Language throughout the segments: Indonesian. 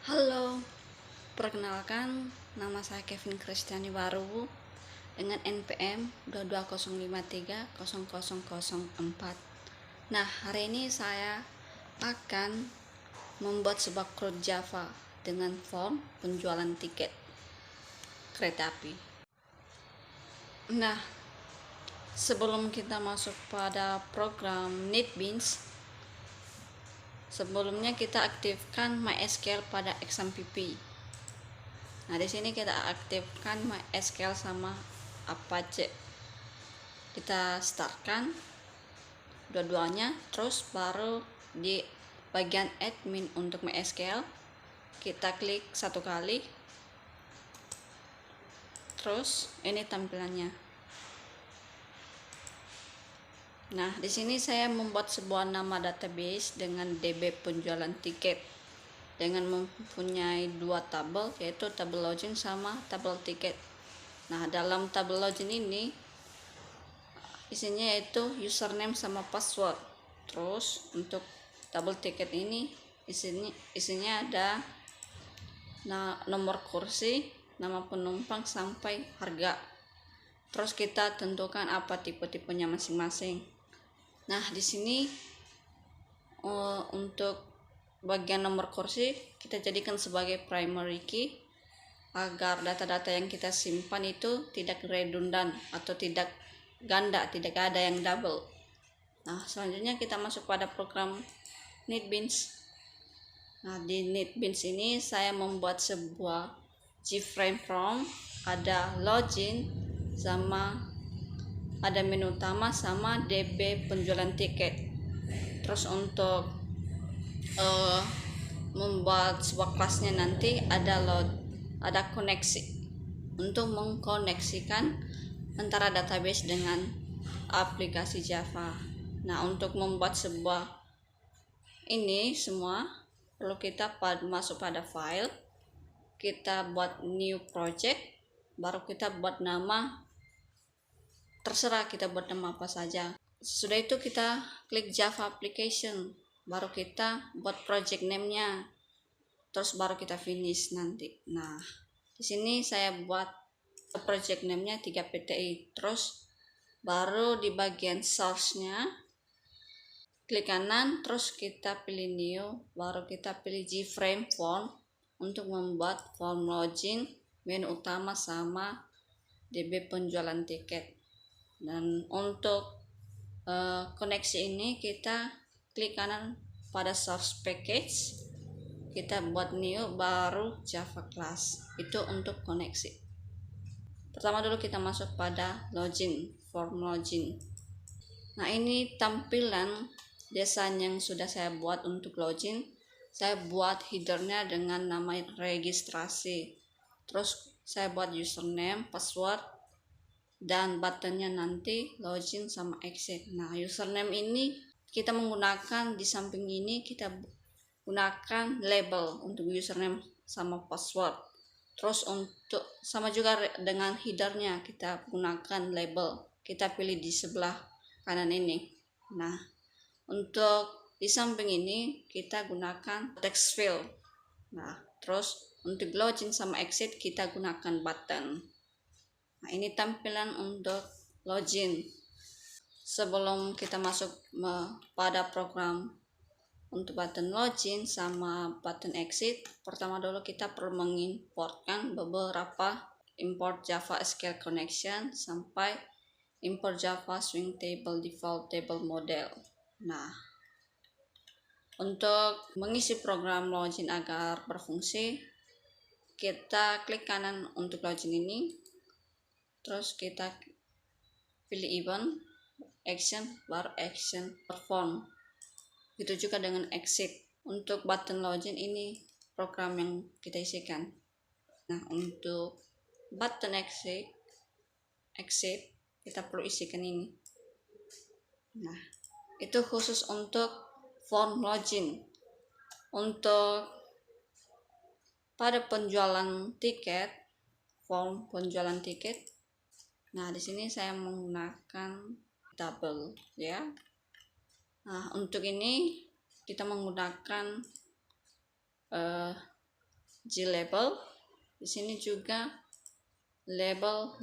Halo, perkenalkan nama saya Kevin Kristiani Baru dengan NPM 2205300004. Nah, hari ini saya akan membuat sebuah code Java dengan form penjualan tiket kereta api. Nah, sebelum kita masuk pada program NetBeans, sebelumnya kita aktifkan MySQL pada XAMPP. Nah, di sini kita aktifkan MySQL sama Apache. Kita startkan dua-duanya, terus baru di bagian admin untuk MySQL kita klik satu kali. Terus ini tampilannya. Nah, di sini saya membuat sebuah nama database dengan DB penjualan tiket dengan mempunyai dua tabel, yaitu tabel login sama tabel tiket. Nah, dalam tabel login ini isinya yaitu username sama password. Terus untuk tabel tiket ini isinya ada nomor kursi, nama penumpang sampai harga. Terus kita tentukan apa tipe-tipenya masing-masing. Nah, di sini untuk bagian nomor kursi kita jadikan sebagai primary key agar data-data yang kita simpan itu tidak redundan atau tidak ganda, tidak ada yang double. Nah, selanjutnya kita masuk pada program NetBeans. Nah, di NetBeans ini saya membuat sebuah JFrame form, ada login sama ada menu utama sama DB penjualan tiket. Terus untuk membuat sebuah kelasnya nanti ada koneksi untuk mengkoneksikan antara database dengan aplikasi Java. Nah, untuk membuat sebuah ini semua perlu kita masuk pada file, kita buat new project, baru kita buat nama, terserah kita buat nama apa saja. Sudah itu kita klik Java application, baru kita buat project name-nya, terus baru kita finish nanti. Nah, di sini saya buat project name-nya 3PTI. Terus baru di bagian source-nya klik kanan, terus kita pilih new, baru kita pilih JFrame form untuk membuat form login, menu utama sama DB penjualan tiket. Dan untuk koneksi ini kita klik kanan pada source package, kita buat new, baru Java class. Itu untuk koneksi. Pertama dulu kita masuk pada login, form login. Nah, ini tampilan desain yang sudah saya buat untuk login. Saya buat headernya dengan nama registrasi. Terus saya buat username, password, dan buttonnya nanti login sama exit. Nah, username ini kita menggunakan di samping ini kita gunakan label untuk username sama password. Terus untuk sama juga dengan headernya kita gunakan label, kita pilih di sebelah kanan ini. Nah, untuk di samping ini kita gunakan text field. Nah, terus untuk login sama exit kita gunakan button. Nah, ini tampilan untuk login. Sebelum kita masuk pada program untuk button login sama button exit, pertama dulu kita perlu mengimportkan beberapa import Java SQL connection sampai import Java swing table default table model. Nah, untuk mengisi program login agar berfungsi, kita klik kanan untuk login ini, terus kita pilih event, action, baru action perform. Itu juga dengan exit. Untuk button login ini program yang kita isikan. Nah, untuk button exit kita perlu isikan ini. Nah, itu khusus untuk form login. Untuk pada penjualan tiket, form penjualan tiket. Nah, di sini saya menggunakan tabel ya. Nah, untuk ini kita menggunakan G label. Di sini juga label.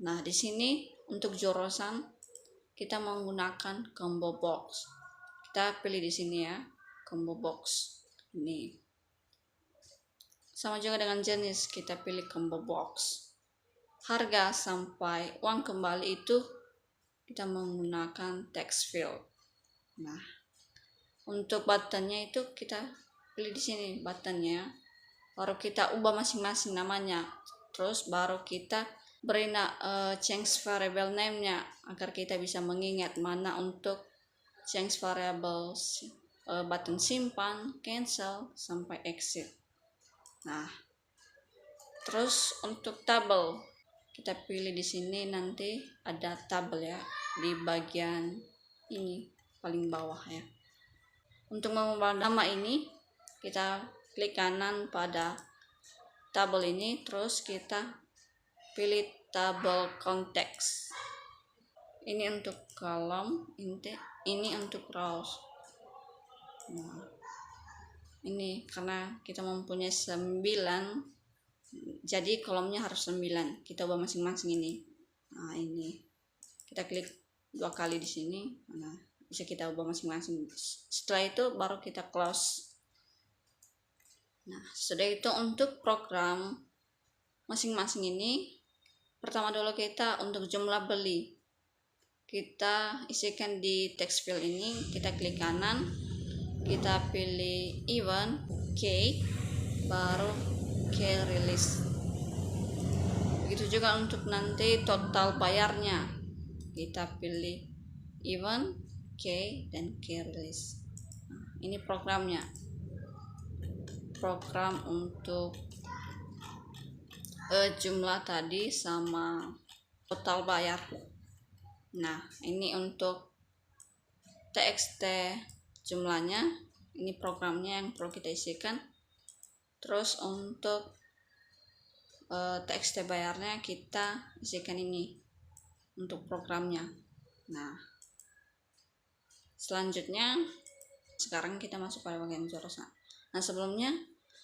Nah, di sini untuk jurusan kita menggunakan combo box. Kita pilih di sini ya, combo box. Ini sama juga dengan jenis, kita pilih combo box. Harga sampai uang kembali itu kita menggunakan text field. Nah, untuk buttonnya itu kita pilih di sini buttonnya, baru kita ubah masing-masing namanya. Terus baru kita beri change variable name-nya agar kita bisa mengingat mana untuk change variable button simpan, cancel, sampai exit. Nah, terus untuk tabel kita pilih di sini, nanti ada tabel ya di bagian ini paling bawah ya. Untuk mengubah nama ini kita klik kanan pada tabel ini, terus kita pilih tabel konteks. Ini untuk kolom, ini untuk rows. Nah, ini karena kita mempunyai 9, jadi kolomnya harus 9. Kita ubah masing-masing ini. Nah, ini kita klik 2 kali di sini. Nah, bisa kita ubah masing-masing. Setelah itu baru kita close. Nah, sudah itu untuk program masing-masing ini. Pertama dulu kita untuk jumlah beli, kita isikan di text field ini. Kita klik kanan, kita pilih event K, baru K release. Begitu juga untuk nanti total bayarnya, kita pilih event K dan K release. Nah, ini programnya, program untuk jumlah tadi sama total bayar. Nah, ini untuk txt jumlahnya, ini programnya yang perlu kita isikan. Terus untuk txt bayarnya kita isikan ini untuk programnya. Nah, selanjutnya sekarang kita masuk pada bagian jurusan. Nah, sebelumnya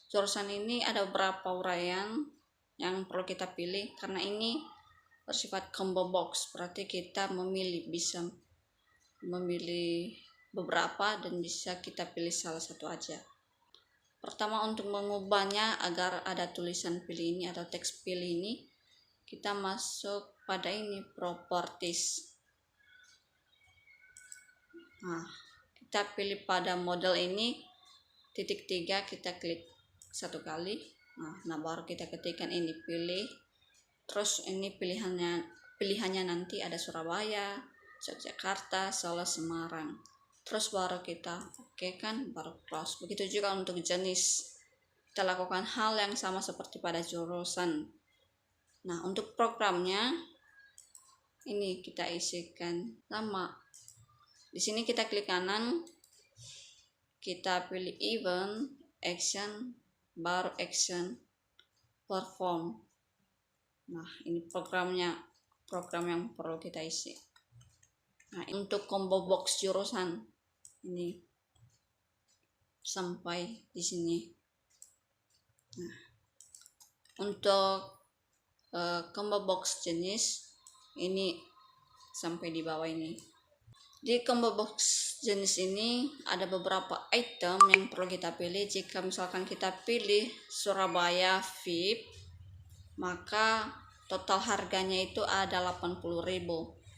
jurusan ini ada beberapa uraian yang perlu kita pilih karena ini bersifat combo box, berarti kita bisa memilih beberapa dan bisa kita pilih salah satu aja. Pertama, untuk mengubahnya agar ada tulisan pilih ini atau teks pilih ini, kita masuk pada ini properties. Nah, kita pilih pada model ini titik 3, kita klik 1 kali. Nah, baru kita ketikkan ini pilih. Terus ini pilihannya nanti ada Surabaya, Yogyakarta, Solo, Semarang. Terus baru kita oke kan, baru close. Begitu juga untuk jenis, kita lakukan hal yang sama seperti pada jurusan. Nah, untuk programnya ini kita isikan nama. Di sini kita klik kanan, kita pilih event, action, baru action, perform. Nah, ini programnya, program yang perlu kita isi. Nah, untuk combo box jurusan ini sampai di sini. Nah, untuk combo box jenis ini sampai di bawah ini. Di combo box jenis ini ada beberapa item yang perlu kita pilih. Jika misalkan kita pilih Surabaya VIP, maka total harganya itu ada 80.000.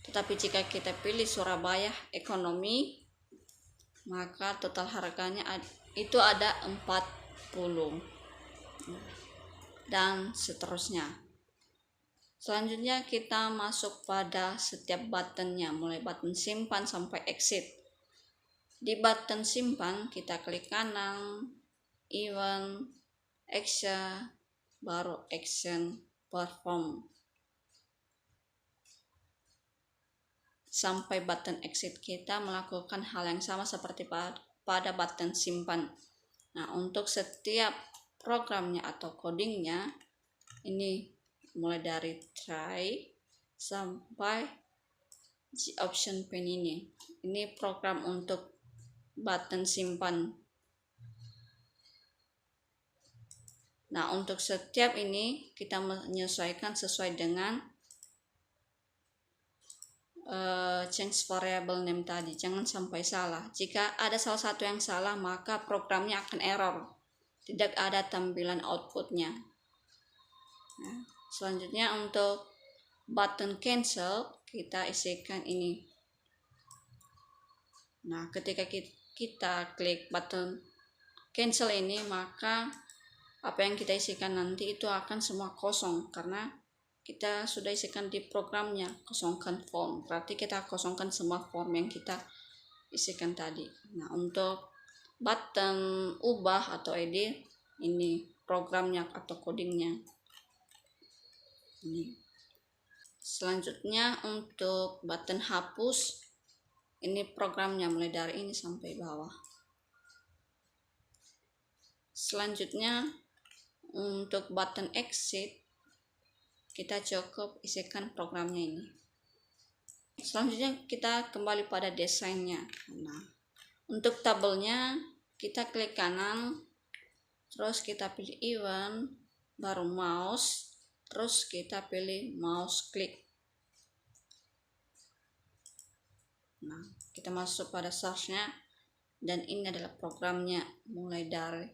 Tetapi jika kita pilih Surabaya ekonomi, maka total harganya itu ada 40, dan seterusnya. Selanjutnya kita masuk pada setiap buttonnya, mulai button simpan sampai exit. Di button simpan kita klik kanan, event, action, baru action, perform. Sampai button exit kita melakukan hal yang sama seperti pada button simpan. Nah, untuk setiap programnya atau codingnya, ini mulai dari try sampai option pen ini program untuk button simpan. Nah, untuk setiap ini kita menyesuaikan sesuai dengan change variable name tadi. Jangan sampai salah. Jika ada salah satu yang salah, maka programnya akan error. Tidak ada tampilan outputnya. Nah, selanjutnya untuk button cancel, kita isikan ini. Nah, ketika kita klik button cancel ini, maka apa yang kita isikan nanti itu akan semua kosong, karena kita sudah isikan di programnya. Kosongkan form, berarti kita kosongkan semua form yang kita isikan tadi. Nah, untuk button ubah atau edit, ini programnya atau codingnya ini. Selanjutnya untuk button hapus, ini programnya mulai dari ini sampai bawah. Selanjutnya untuk button exit, kita cukup isikan programnya ini. Selanjutnya kita kembali pada desainnya. Nah, untuk tabelnya kita klik kanan, terus kita pilih event, baru mouse, terus kita pilih mouse click. Nah, kita masuk pada source-nya, dan ini adalah programnya mulai dari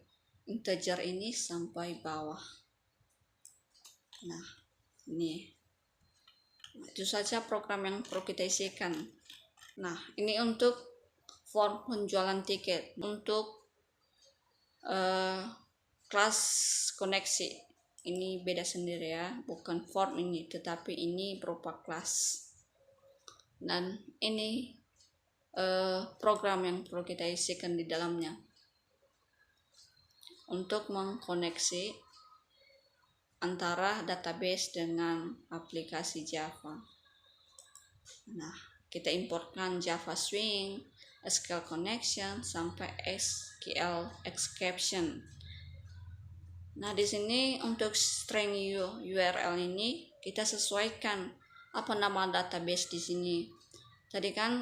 integer ini sampai bawah. Nah, ini itu saja program yang perlu kita isikan. Nah, ini untuk form penjualan tiket. Untuk kelas koneksi ini beda sendiri ya, bukan form ini, tetapi ini berupa kelas. Dan ini program yang perlu kita isikan di dalamnya untuk mengkoneksi antara database dengan aplikasi Java. Nah, kita importkan Java Swing, SQL Connection, sampai SQL Exception. Nah, di sini untuk string URL ini kita sesuaikan apa nama database di sini. Tadi kan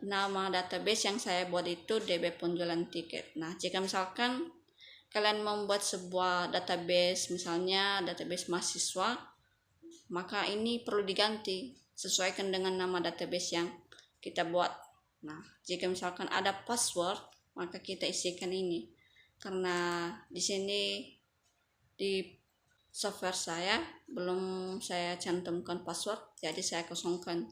nama database yang saya buat itu DB penjualan tiket. Nah, jika misalkan kalian membuat sebuah database, misalnya database mahasiswa, maka ini perlu diganti sesuaikan dengan nama database yang kita buat. Nah, jika misalkan ada password, maka kita isikan ini, karena di sini di software saya belum saya cantumkan password, jadi saya kosongkan.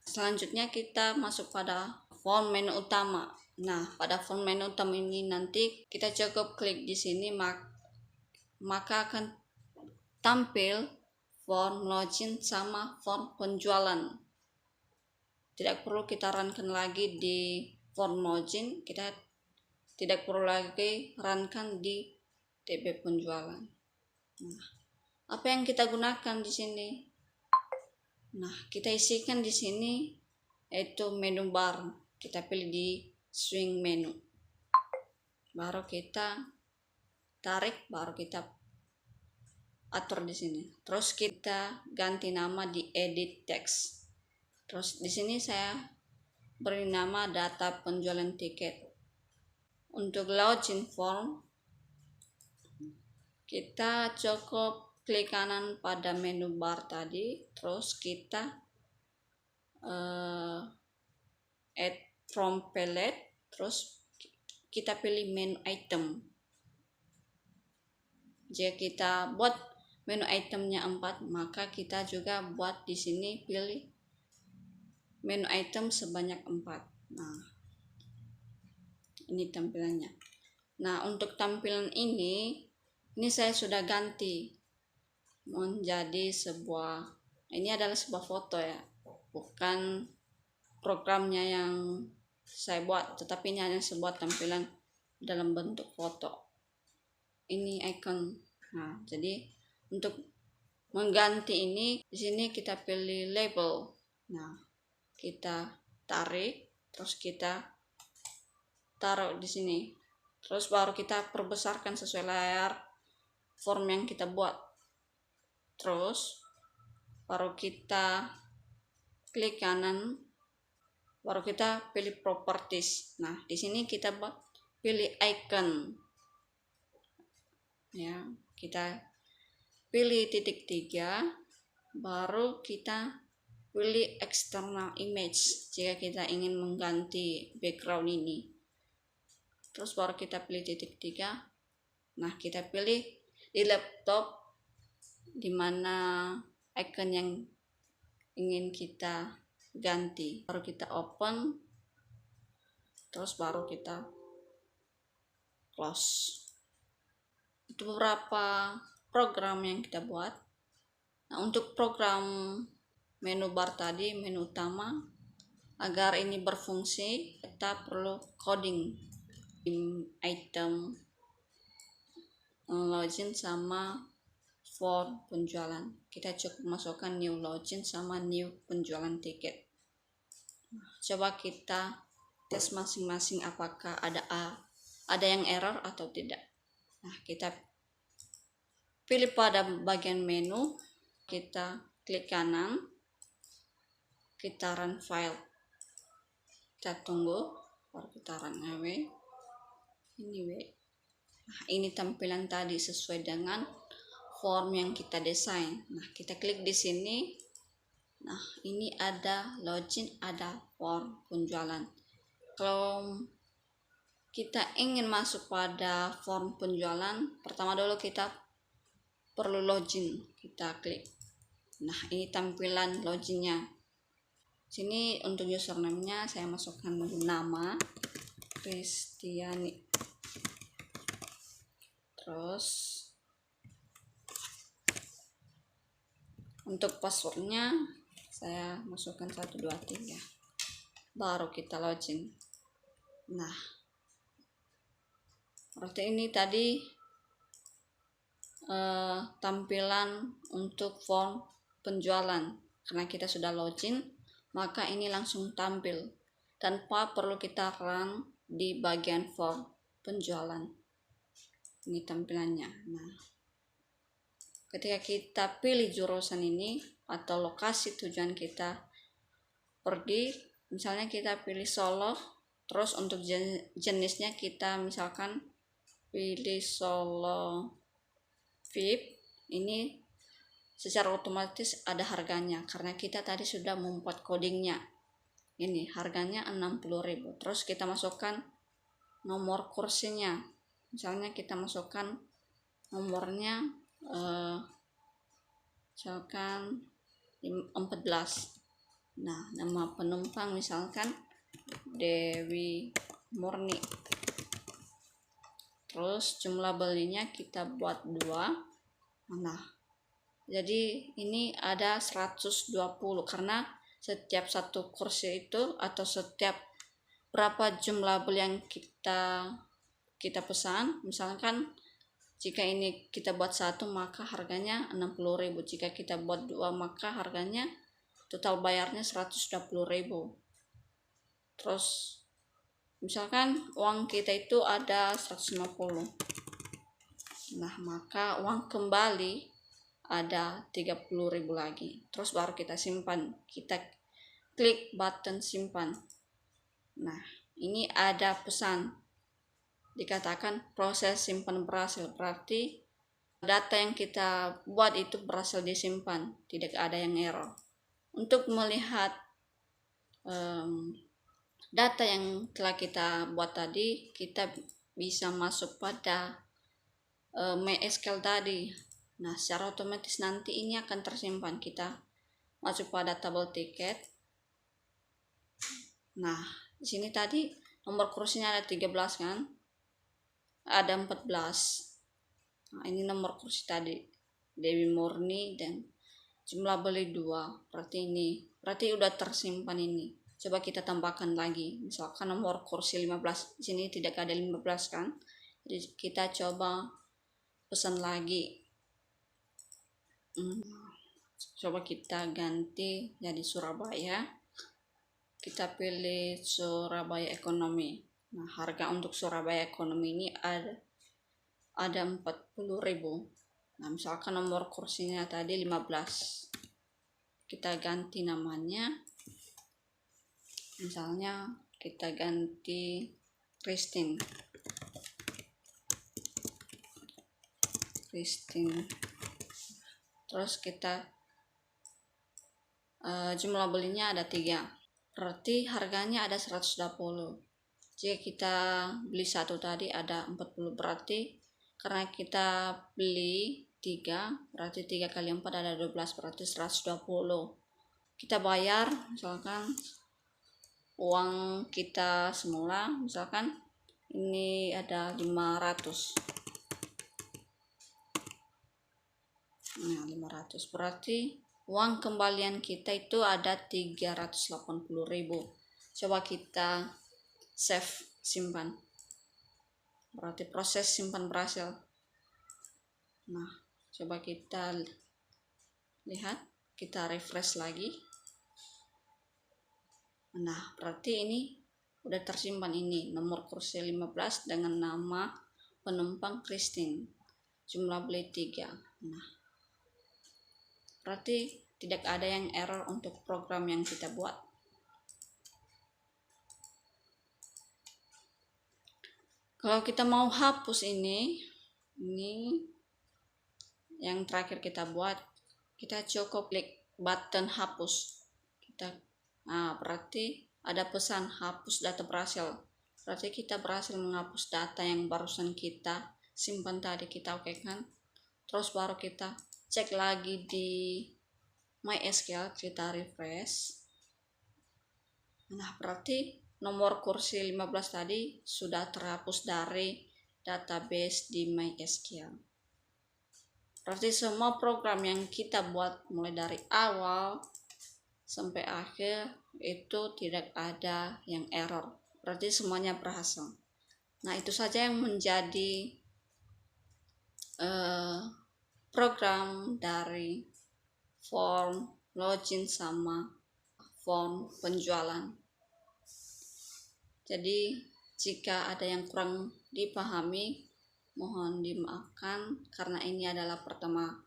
Selanjutnya kita masuk pada form menu utama. Nah, pada form menu utama ini nanti kita cukup klik di sini, maka akan tampil form login sama form penjualan. Tidak perlu kita runkan lagi di form login, kita tidak perlu lagi runkan di DB penjualan. Nah, apa yang kita gunakan di sini? Nah, kita isikan di sini yaitu menu bar. Kita pilih di swing menu. Baru kita tarik, baru kita atur di sini. Terus kita ganti nama di edit text. Terus di sini saya beri nama data penjualan tiket. Untuk login form, kita cukup klik kanan pada menu bar tadi, terus kita add from palette, terus kita pilih menu item. Jika kita buat menu itemnya 4, maka kita juga buat di sini pilih menu item sebanyak 4. Nah, ini tampilannya. Nah, untuk tampilan ini saya sudah ganti menjadi ini adalah sebuah foto ya, bukan programnya yang saya buat, tetapi ini hanya sebuah tampilan dalam bentuk foto. Ini icon. Nah, jadi untuk mengganti ini, di sini kita pilih label. Nah, kita tarik, terus kita taruh di sini. Terus baru kita perbesarkan sesuai layar form yang kita buat. Terus baru kita klik kanan, baru kita pilih properties. Nah, di sini kita pilih icon. ya. Kita pilih titik 3, baru kita pilih external image jika kita ingin mengganti background ini. Terus baru kita pilih titik 3. Nah, kita pilih di laptop di mana icon yang ingin kita ganti. Baru kita open, terus baru kita close. Itu beberapa program yang kita buat. Nah, untuk program menu bar tadi, menu utama, agar ini berfungsi, kita perlu coding item login sama form penjualan. Kita cukup masukkan new login sama new penjualan tiket. Coba kita tes masing-masing apakah ada yang error atau tidak. Nah, kita pilih pada bagian menu, kita klik kanan, kita run file, kita tunggu, baru kita run away. Nah, ini tampilan tadi sesuai dengan form yang kita desain. Nah, kita klik di sini. Nah, ini ada login, ada form penjualan. Kalau kita ingin masuk pada form penjualan, pertama dulu kita perlu login. Kita klik. Nah, ini tampilan loginnya. Sini untuk username-nya saya masukkan nama Kristiani. Terus untuk passwordnya saya masukkan 123. Baru kita login. Nah, berarti ini tadi tampilan untuk form penjualan. Karena kita sudah login, maka ini langsung tampil tanpa perlu kita run di bagian form penjualan. Ini tampilannya. Nah, ketika kita pilih jurusan ini atau lokasi tujuan kita pergi, misalnya kita pilih Solo, terus untuk jenisnya kita misalkan pilih Solo VIP, ini secara otomatis ada harganya karena kita tadi sudah membuat codingnya. Ini harganya 60.000. Terus kita masukkan nomor kursinya. Misalnya kita masukkan nomornya misalkan 14. Nah, nama penumpang misalkan Dewi Murni. Terus jumlah belinya kita buat 2. Nah, jadi ini ada 120 karena setiap satu kursi itu atau setiap berapa jumlah beli yang kita pesan, misalkan jika ini kita buat 1 maka harganya 60.000, jika kita buat 2 maka harganya total bayarnya 120.000. Terus misalkan uang kita itu ada 150, nah maka uang kembali ada 30.000 lagi. Terus baru kita simpan, kita klik button simpan. Nah, ini ada pesan dikatakan proses simpan berhasil, berarti data yang kita buat itu berhasil disimpan, tidak ada yang error. Untuk melihat data yang telah kita buat tadi, kita bisa masuk pada MySQL tadi. Nah, secara otomatis nanti ini akan tersimpan. Kita masuk pada tabel tiket. Nah, di sini tadi nomor kursinya ada 13 kan? Ada 14. Nah, ini nomor kursi tadi Dewi Murni dan jumlah beli 2. Berarti udah tersimpan ini. Coba kita tambahkan lagi. Misalkan nomor kursi 15. Di sini tidak ada 15 kan? Jadi kita coba pesan lagi. Coba kita ganti jadi Surabaya. Kita pilih Surabaya Ekonomi. Nah, harga untuk Surabaya Ekonomi ini ada 40.000. Nah, misalkan nomor kursinya tadi 15. Kita ganti namanya. Misalnya kita ganti Christine. Christine. Terus kita jumlah belinya ada 3, berarti harganya ada 120. Jika kita beli satu tadi ada 40, berarti karena kita beli 3, berarti 3 kali 4 ada 12, berarti 120. Kita bayar misalkan uang kita semula, misalkan ini ada 500. Nah, 500 berarti uang kembalian kita itu ada 380.000. Coba kita save, simpan. Berarti proses simpan berhasil. Nah, coba kita lihat, kita refresh lagi. Nah, berarti ini udah tersimpan, ini nomor kursi 15 dengan nama penumpang Christine, jumlah beli 3. Nah, berarti tidak ada yang error untuk program yang kita buat. Kalau kita mau hapus ini yang terakhir kita buat, kita cukup klik button hapus. Berarti ada pesan hapus data berhasil. Berarti kita berhasil menghapus data yang barusan kita simpan tadi, kita oke kan. Terus baru kita cek lagi di MySQL, kita refresh. Nah, berarti nomor kursi 15 tadi sudah terhapus dari database di MySQL. Berarti semua program yang kita buat mulai dari awal sampai akhir itu tidak ada yang error, berarti semuanya berhasil. Nah, itu saja yang menjadi program dari form login sama form penjualan. Jadi jika ada yang kurang dipahami, mohon dimaafkan karena ini adalah pertama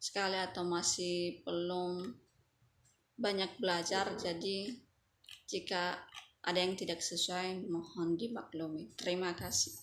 sekali atau masih belum banyak belajar. Jadi jika ada yang tidak sesuai mohon dimaklumi. Terima kasih.